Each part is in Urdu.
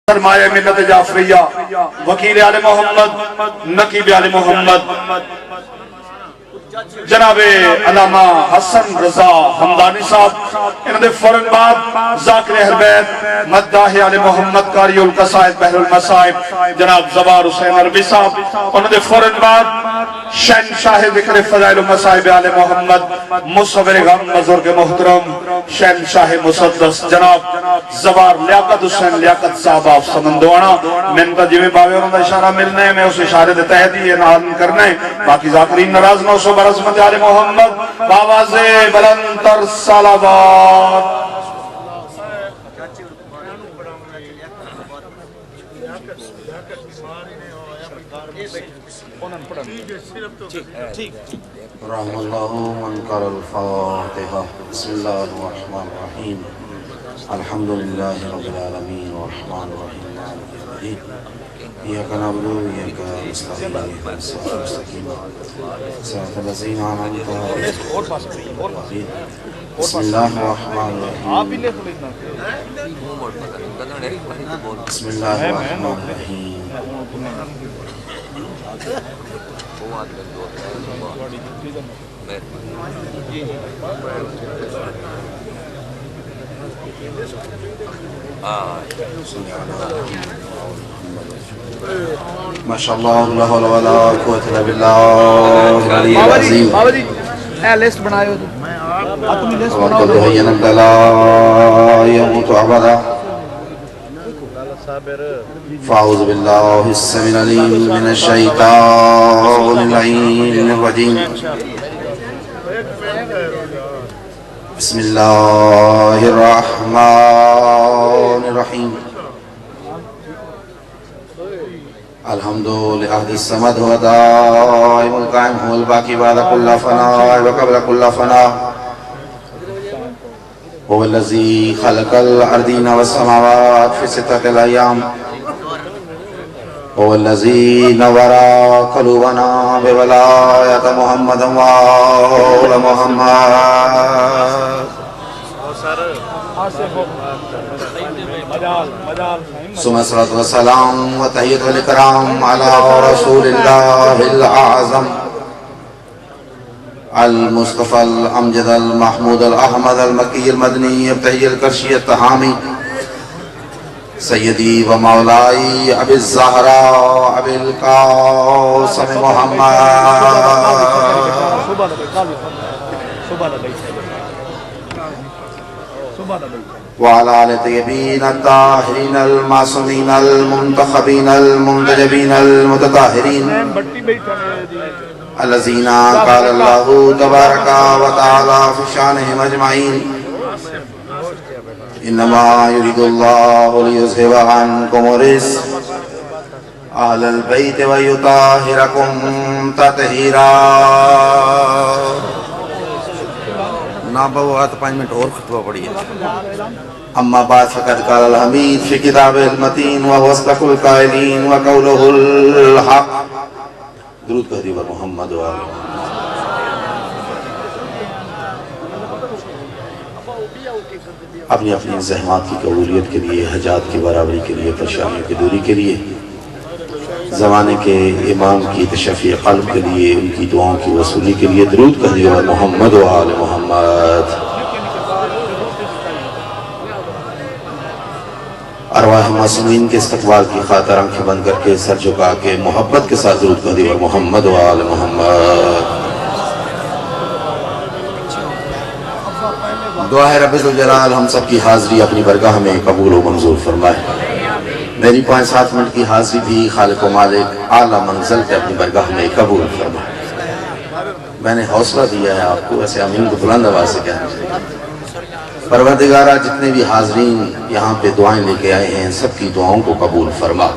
سرمایہ ملت جعفریہ وکیل آل محمد نقیب آل محمد جناب علامہ حسن رضا حمدانی صاحب انہوں نے فوراً بعد ذاکر اہل بیت مداح آل محمد قاری القصائد بحر المصائب جناب زوار حسین عربی صاحب انہوں نے فوراً بعد شہنشاہ ذکر فضائل المصائب آل محمد مصور غم بزرگ محترم شہنشاہ مسدس جناب زوار لیاقت حسین لیاقت صاحب آپ سمندوانا منتا جیویں باوے انہوں نے اشارہ ملنے میں اس اشارے دے تحتی یہ نام کرنے باقی ذاکرین نراز نو سو برسمت آل محمد باواز بلند تر صلوات رحم اللہ منکر الفاتحہ بسم اللہ الرحمن الرحیم الحمدللہ رب العالمین والرحمن الرحیم مالک یوم الدین ایاک نعبد و ایاک نستعین اهدنا الصراط المستقیم صراط الذین انعمت علیہم بسم اللہ الرحمن الرحیم بسم اللہ الرحمن الرحیم ماشاءاللہ لا حول ولا قوة الا باللہ العلی العظیم بابا جی اے لسٹ بنائے ہو تم لسٹ بناؤ وقد حینا لا يموت ابدا فاعوذ باللہ السمیع العلیم من الشیطان اللعین الرجیم بسم اللہ الرحمن الرحیم الحمد للہ الصمد هو دائم القائم هو الباقی بعد كل فناء وقبل كل فناء هو الذي خلق الأرضين والسماوات في 6 أيام هو الذي نور قلوبنا بولاية محمد وآل محمد ثم الصلاة والسلام وتحية الإكرام على رسول الله الأعظم المصطفى الأمجد المحمود الأحمد المكي المدني ابتهي الكرشي التهامي سيدي ومولاي أبي الزهراء أبي القاسم محمد وعلى آل الطيبين الطاهرين المعصومين المنتخبين المنتجبين المتطهرين الذين قال الله تبارك وتعالى في شانهم أجمعين إنما يريد الله ليذهب عنكم الرجس أهل البيت ويطهركم تطهيرا نابو 5 منٹ اور خطبہ پڑھیے اما بعد فقد قال الحمید في كتابه المتين وهو أصدق القائلين وقوله الحق درود کہہ دیو محمد و آل اپنی اپنی زحمات کی قبولیت کے لیے حاجات کی برابری کے لیے پریشانیوں کی دوری کے لیے زمانے کے امام کی تشفی قلب کے لیے ان کی دعاؤں کی وصولی کے لیے درود کہہ دیو محمد و آل محمد ارواح معصومین کے استقبال کی خاطر آنکھیں بند کر کے سر جھکا کے محبت کے ساتھ درود کہہ دیو محمد و آل محمد دعا ہے رب ذوالجلال ہم سب کی حاضری اپنی برگاہ میں قبول و منظور فرمائے میری 5-7 منٹ کی حاضری بھی خالق و مالک اعلیٰ منزل پہ اپنی برگاہ میں قبول فرمائے میں نے حوصلہ دیا ہے آپ کو ایسے امین کو بلند آواز سے کہنا چاہیے پروردگارہ جتنے بھی حاضرین یہاں پہ دعائیں لے کے آئے ہیں سب کی دعاؤں کو قبول فرما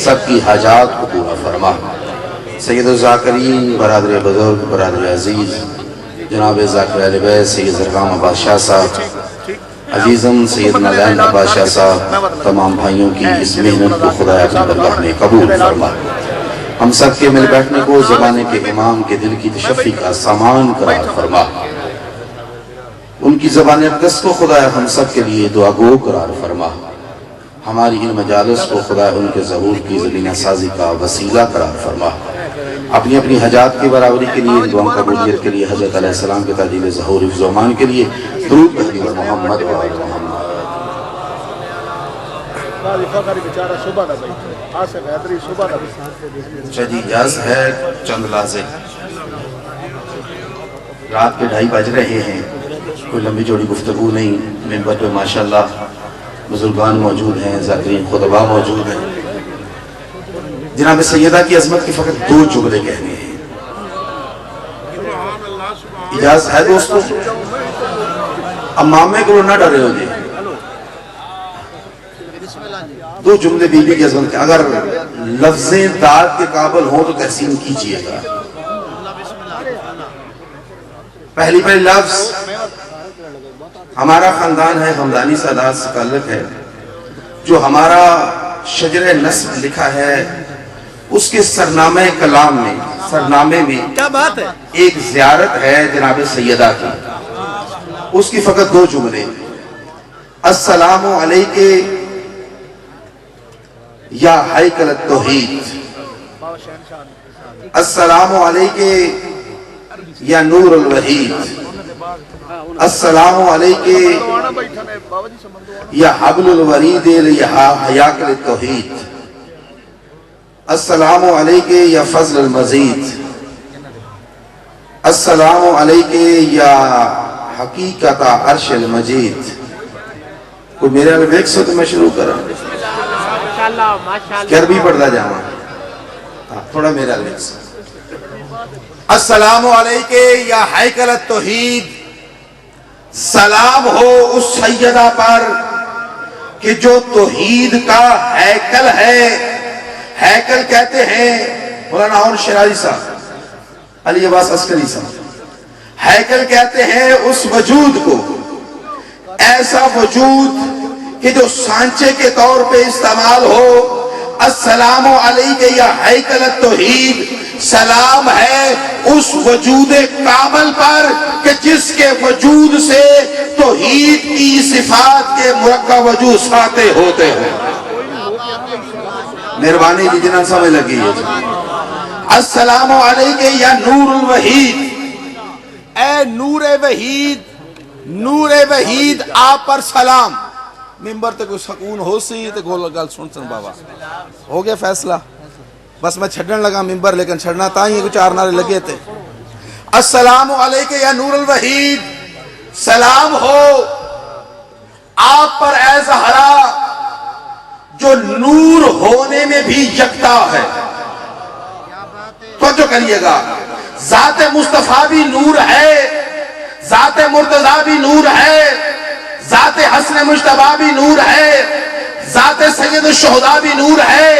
سب کی حاجات کو پورا فرما سید الذاکرین برادر بزرگ برادر عزیز جناب ذاکر اہل بیت سید زرگام عباس شاہ صاحب عزیزم سیدنا لین عباس شاہ صاحب تمام بھائیوں کی اس محنت کو خدا اپنی برگاہ میں قبول فرما ہم سب کے مل بیٹھنے کو زمانے کے امام کے دل کی تشفی کا سامان قرار فرما ان کی زبان اقدس کو خدا ہم سب کے لیے دعا گو قرار فرما ہماری ان مجالس کو خدا ان کے ظہور کی زمینہ سازی کا وسیلہ قرار فرما. اپنی اپنی حاجات کی برابری کے لیے، دعاؤں قبولیت کے لیے، حضرت علیہ السلام کے تعجیل ظہور حفظ و امان کے لیے درود حضرت محمد و آل محمد. اچھا جی، اجازت ہے چند لحظے. رات کے 2:30 بج رہے ہیں، کوئی لمبی چوڑی گفتگو نہیں. ممبر پہ ماشاءاللہ بزرگان موجود ہیں، ذاکرین خطبہ موجود ہیں. جناب سیدہ کی عظمت کی فقط 2 جملے کہنے ہیں. اجازت ہے دوستو؟ امامے کو نہ ڈرے ہو جی. 2 جملے بی بی کی عظمت کے اگر لفظیں داد کے قابل ہوں تو تحسین کیجئے گا. پہلی لفظ ہمارا خاندان ہے، خاندانی سادات سے تعلق ہے. جو ہمارا شجر نسب لکھا ہے اس کے سرنامہ کلام میں، سرنامے میں کیا بات ہے، ایک زیارت ہے جناب سیدہ کی. اس کی فقط 2 جملے: السلام علیکہ یا ہیکل التوحید، السلام علیکہ یا نور الوحید، السلام علیکہ یا حبل الورید یا ہیکل التوحید، السلام علیکہ یا فضل المزید، السلام علیکہ یا حقیقت عرش المجید. کوئی میرے علیہ ایک سو تو میں شروع کرا عربی پڑھتا جاما تھوڑا میرے علیہ ایک سو. السلام علیکہ یا ہیکل التوحید، سلام ہو اس سیدہ پر کہ جو توحید کا ہیکل ہے. ہیکل کہتے ہیں مولانا عون شراری صاحب، علی عباس عسکری صاحب، ہیکل کہتے ہیں اس وجود کو، ایسا وجود کہ جو سانچے کے طور پہ استعمال ہو. السلام علیکہ یا ہیکل التوحید، سلام ہے اس وجود کامل پر کہ جس کے وجود سے توحید کی صفات کے مرکب وجود ساتے ہوتے ہیں. مہربانی کی جنان سمجھ لگی ہے. السلام علیکہ یا نور الوحید، اے نور وحید، نور وحید آپ پر سلام. ممبر تے کوئی سکون ہو سی تے گل سن بابا ہو گیا فیصلہ. بس میں چھڑن لگا ممبر، لیکن چھڑنا تا ہی 4 نعرے لگے تھے. السلام علیکہ یا نور الوحید، سلام ہو آپ پر اے زہرا جو نور ہونے میں بھی یکتا ہے. توجہ کریے گا، ذات مصطفیٰ بھی نور ہے، ذات مرتضیٰ بھی نور ہے، ذات حسن مجتبیٰ بھی نور ہے، ذات سید الشہداء بھی نور ہے،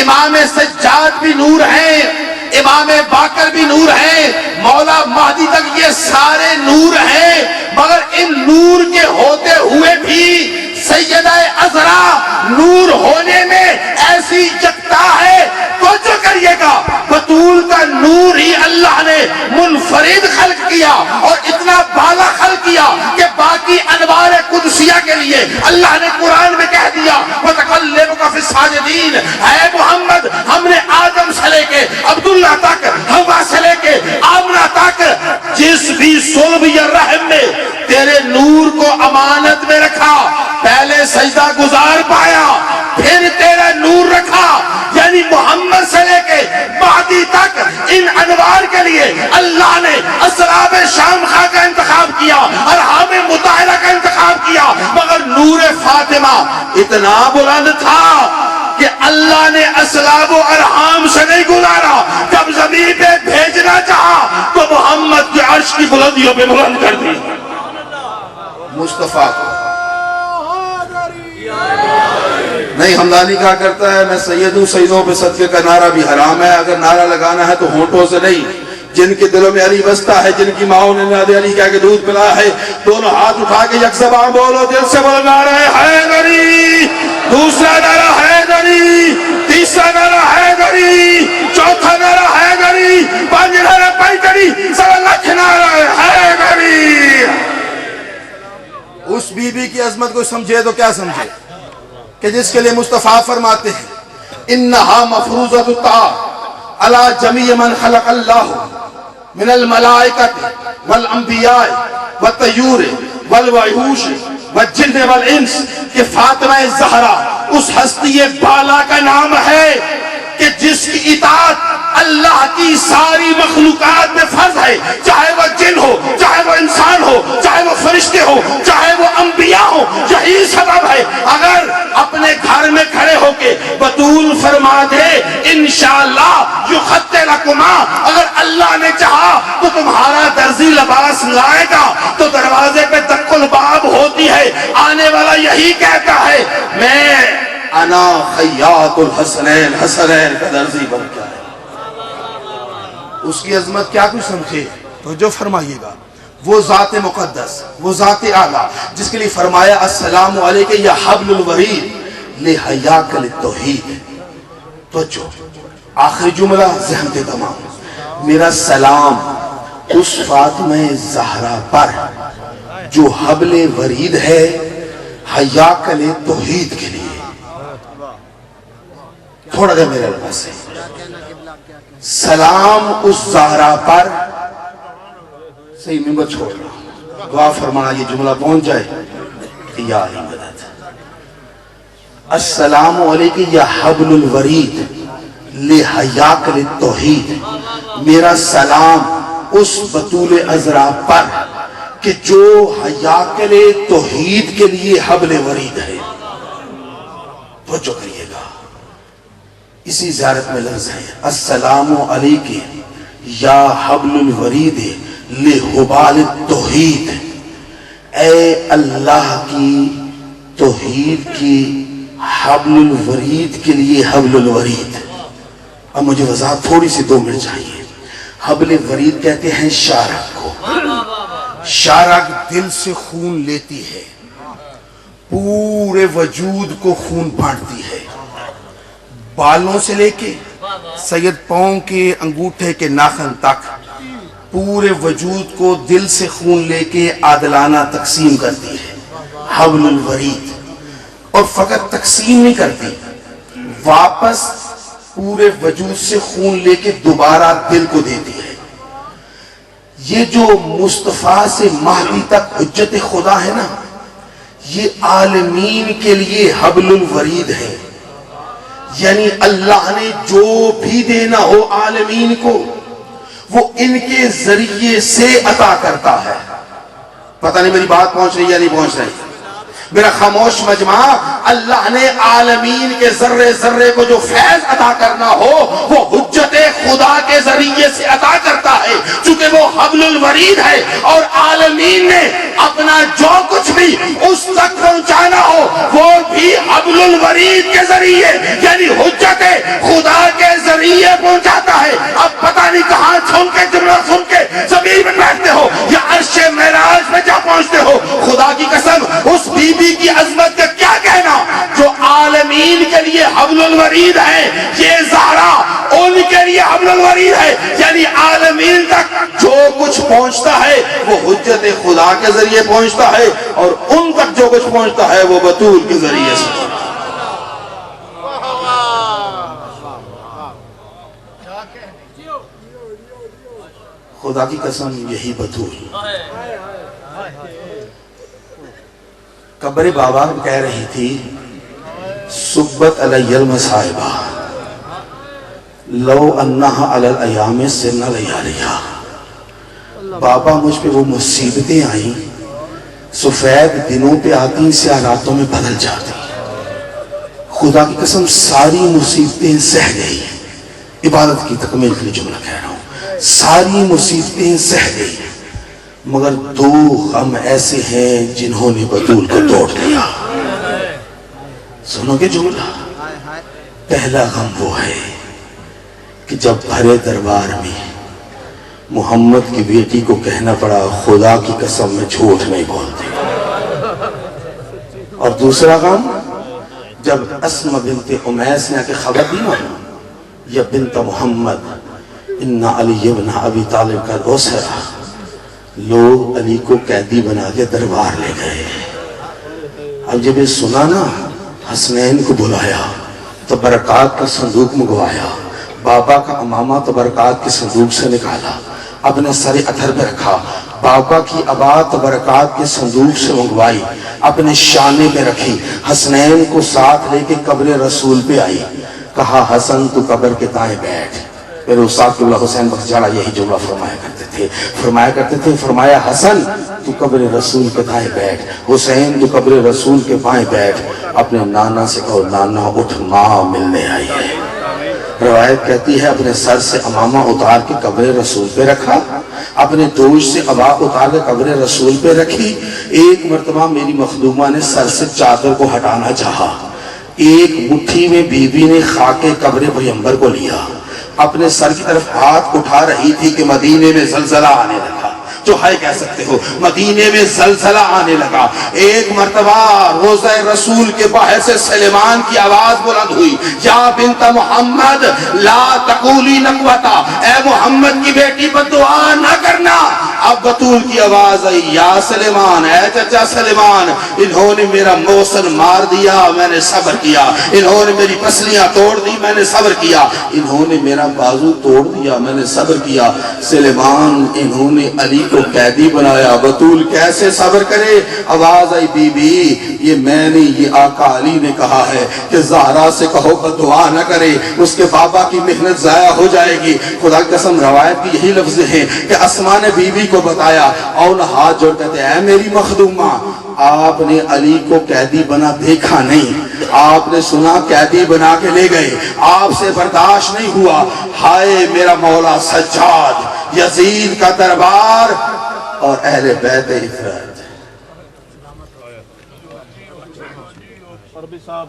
امام سجاد بھی نور ہے، امام باقر بھی نور ہے، مولا مہدی تک یہ سارے نور ہیں. مگر ان نور کے ہوتے ہوئے بھی سیدہ عذرا نور ہونے میں ایسی یکتا ہے. توجہ کریے گا، بطول کا نور ہی اللہ نے منفرد خلق کیا اور اتنا بالا خلق کیا کہ باقی انوار قدسیہ کے لیے اللہ نے قرآن میں کہہ دیا وَتَقَلِّبُكَ فِي السَّاجِدِينَ. اے محمد، ہم نے آدم سے لے کے عبداللہ تک، حوا سے لے کے آمنہ تک جس بھی صلب یا رحم میں تیرے نور کو امانت میں رکھا، پہلے سجدہ گزار پایا، پھر تیرا نور رکھا. یعنی محمد سے لے کے مہدی تک ان انوار کے لیے اللہ نے اسراب شامخہ کا انتخاب کیا، ارحام مطہرہ کا انتخاب کیا. مگر نور فاطمہ اتنا بلند تھا کہ اللہ نے اسلاب و ارحام سے نہیں گزارا. جب زمین پہ بھیجنا چاہا تو محمد کے عرش کی بلندیوں پہ بلند کر دی. مصطفیٰ نہیں ہمدانی کہا کرتا ہے میں سید ہوں، سیدوں پہ صدقے کا نعرہ بھی حرام ہے. اگر نعرہ لگانا ہے تو ہونٹوں سے نہیں. جن کے دلوں میں علی بستا ہے، جن کی ماؤں نے نادے علی کہہ کے دودھ پلا ہے، دونوں ہاتھ اٹھا کے یک زبان بولو، دل سے بولو نعرہ حیدری، دوسرا نعرہ حیدری، تیسرا نعرہ حیدری، چوتھا نعرہ حیدری، 5 نعرہ پیدری، 1.25 لاکھ نعرہ حیدری. اس بی بی کی عظمت کو سمجھے تو کیا سمجھے؟ کہ جس کے لیے مصطفیٰ فرماتے ہیں انہا مفروضۃ الطاعۃ علی جمیع من خلق اللہ من الملائکۃ والانبیاء والطیور والوحوش والجن والانس کہ فاطمہ زہرا اس ہستی بالا کا نام ہے کہ جس کی اطاعت اللہ کی ساری مخلوقات میں فرض ہے، چاہے وہ جن ہو، چاہے وہ انسان ہو، چاہے وہ فرشتے ہو، چاہے وہ انبیاء ہو۔ یہی سبب ہے اگر اپنے گھر میں کھڑے ہو کے بطول فرما دے انشاءاللہ یخط لکما، اگر اللہ نے چاہا تو تمہارا درزی لباس لائے گا تو دروازے پہ دق الباب ہوتی ہے، آنے والا یہی کہتا ہے میں انا خیاط الحسنین، حسنین کا درزی بن کے آیا۔ اس کی عظمت کیا کچھ سمجھے تو جو فرمائیے گا وہ ذات مقدس، وہ ذات اعلیٰ جس کے لیے فرمایا السلام علیکہ یا حبل الورید لحیاک للتوحید۔ تو جو آخری جملہ ذہن کے تمام، میرا سلام اس فاطمہ زہرا پر جو حبل ورید ہے حیاک للتوحید کے لیے۔ تھوڑا دیر میرے پاس سے سلام اس زہرا پر، صحیح ممبر چھوڑ رہا، دعا فرمانا یہ جملہ پہنچ جائے کہ یا علی مدد۔ السلام علیکہ یا حبل الورید لحیاک للتوحید، میرا سلام اس بطول عذرا پر کہ جو حیاک للتوحید کے لیے حبل ورید ہے۔ توجہ کریے گا، اسی زیارت میں لفظ ہے السلام علیکہ یا حبل الورید لحبال التوحید، اے اللہ کی توحید کی حبل الورید کے لیے حبل الورید۔ اب مجھے وضاحت تھوڑی سی 2 منٹ چاہیے۔ حبل ورید کہتے ہیں شارک کو، شارک دل سے خون لیتی ہے، پورے وجود کو خون بانٹتی ہے، بالوں سے لے کے سید پاؤں کے انگوٹھے کے ناخن تک پورے وجود کو دل سے خون لے کے عادلانہ تقسیم کرتی ہے حبل الورید۔ اور فقط تقسیم نہیں کرتی، واپس پورے وجود سے خون لے کے دوبارہ دل کو دیتی ہے۔ یہ جو مصطفیٰ سے مہدی تک حجت خدا ہے نا، یہ عالمین کے لیے حبل الورید ہے۔ یعنی اللہ نے جو بھی دینا ہو عالمین کو وہ ان کے ذریعے سے عطا کرتا ہے۔ پتہ نہیں میری بات پہنچ رہی یا نہیں پہنچ رہی؟ میرا خاموش مجمع، اللہ نے عالمین کے ذرے ذرے کو جو فیض عطا کرنا ہو وہ حجت خدا کے ذریعے سے عطا کرتا ہے، چونکہ وہ حبل الورید ہے۔ اور عالمین نے اپنا جو کچھ بھی اس تک پہنچانا ہو وہ بھی حبل الورید کے ذریعے یعنی حجت خدا کے ذریعے پہنچاتا ہے۔ اب پتہ نہیں کہاں سن کے جملہ سن کے زمین میں بیٹھتے ہو یا عرش معراج میں جا پہنچتے ہو، خدا کی قسم اس بی بی کی عظمت کا کیا کہنا جو عالمین کے لیے حبل الورید ہے۔ یہ زہرا ان کے لیے حبل الورید ہے، یعنی عالمین تک جو کچھ پہنچتا ہے وہ حجت خدا کے ذریعے پہنچتا ہے، اور ان تک جو کچھ پہنچتا ہے وہ بطول کے ذریعے سے۔ خدا کی قسم یہی بطول۔ قبر بابا کہہ رہی تھی صبت علی المصائبہ لو انہا علی الایام سن لیالیہ، بابا مجھ پہ وہ مصیبتیں آئیں سفید دنوں پہ آتی سیاہ راتوں میں بدل جاتی۔ خدا کی قسم ساری مصیبتیں سہ گئی، عبادت کی تکمیل کے لیے جملہ کہہ رہا ہوں، ساری مصیبتیں سہ گئی، مگر 2 غم ایسے ہیں جنہوں نے بطول کو توڑ دیا۔ سنو گے جملہ؟ پہلا غم وہ ہے کہ جب بھرے دربار میں محمد کی بیٹی کو کہنا پڑا خدا کی قسم میں جھوٹ نہیں بولتے، اور دوسرا غم جب اسمہ بنت امیس نے آ کے خبر دی نا یا بنت محمد ان علی ابن ابی طالب کا دوسرا، لوگ علی کو قیدی بنا کے دربار لے گئے۔ اب جب یہ سنا نا حسنین کو بلایا تو برکات کا صندوق منگوایا، بابا کا امامہ تو برکات کے صندوق سے نکالا، اپنے سر اتھر پہ رکھا، بابا کی عبا تو برکات کے صندوق سے منگوائی، اپنے شانے پہ رکھی، حسنین کو ساتھ لے کے قبر رسول پہ آئی، کہا حسن تو قبر کے دائیں بیٹھ۔ پھر استاد قبلہ حسین بخش جھاڑا یہی جملہ فرمایا کرتے تھے، فرمایا حسن تو قبر رسول کے دائیں بیٹھ، حسین تو قبر رسول کے بائیں بیٹھ، اپنے نانا سے کہو نانا اٹھ ماں ملنے آئی ہے۔ روایت کہتی ہے اپنے سر سے امامہ اتار کے قبر رسول پہ رکھا، اپنے دوش سے عبا اتار کے قبر رسول پہ رکھی۔ ایک مرتبہ میری مخدومہ نے سر سے چادر کو ہٹانا چاہا، ایک مٹھی میں بی بی نے خاک قبر پیغمبر کو لیا، اپنے سر کی طرف ہاتھ اٹھا رہی تھی کہ مدینے میں زلزلہ آنے لگا، جو ہے کہہ سکتے ہو مدینے میں زلزلہ آنے لگا۔ ایک مرتبہ روضہ رسول کے باہر سے سلیمان کی آواز بلند ہوئی، یا بنت محمد لا تقولی نقوتا، اے محمد کی بیٹی بد دعا نہ کرنا۔ اب بطول کی آواز آئی، یا سلیمان، اے چچا سلیمان، انہوں نے میرا موسن مار دیا، میں نے صبر کیا، انہوں نے میری پسلیاں توڑ دی، میں نے صبر کیا، انہوں نے میرا بازو توڑ دیا، میں نے صبر کیا۔ سلیمان، انہوں نے علی کو قیدی بنایا، بطول کیسے صبر کرے؟ آواز آئی، بی بی یہ میں نے، یہ آقا علی نے کہا ہے کہ زہرا سے کہو بد دعا نہ کرے، اس کے بابا کی محنت ضائع ہو جائے گی۔ خدا کی قسم روایت کی یہی لفظ ہیں کہ اسماء نے بی بی کو بتایا اور ہاتھ جوڑ کہتے ہیں، اے میری مخدومہ، آپ نے علی کو قیدی بنا دیکھا نہیں، آپ نے سنا قیدی بنا کے لے گئے، آپ سے برداشت نہیں ہوا، ہائے میرا مولا سجاد، یزید کا دربار اور اہل بیت افراد۔ عربی صاحب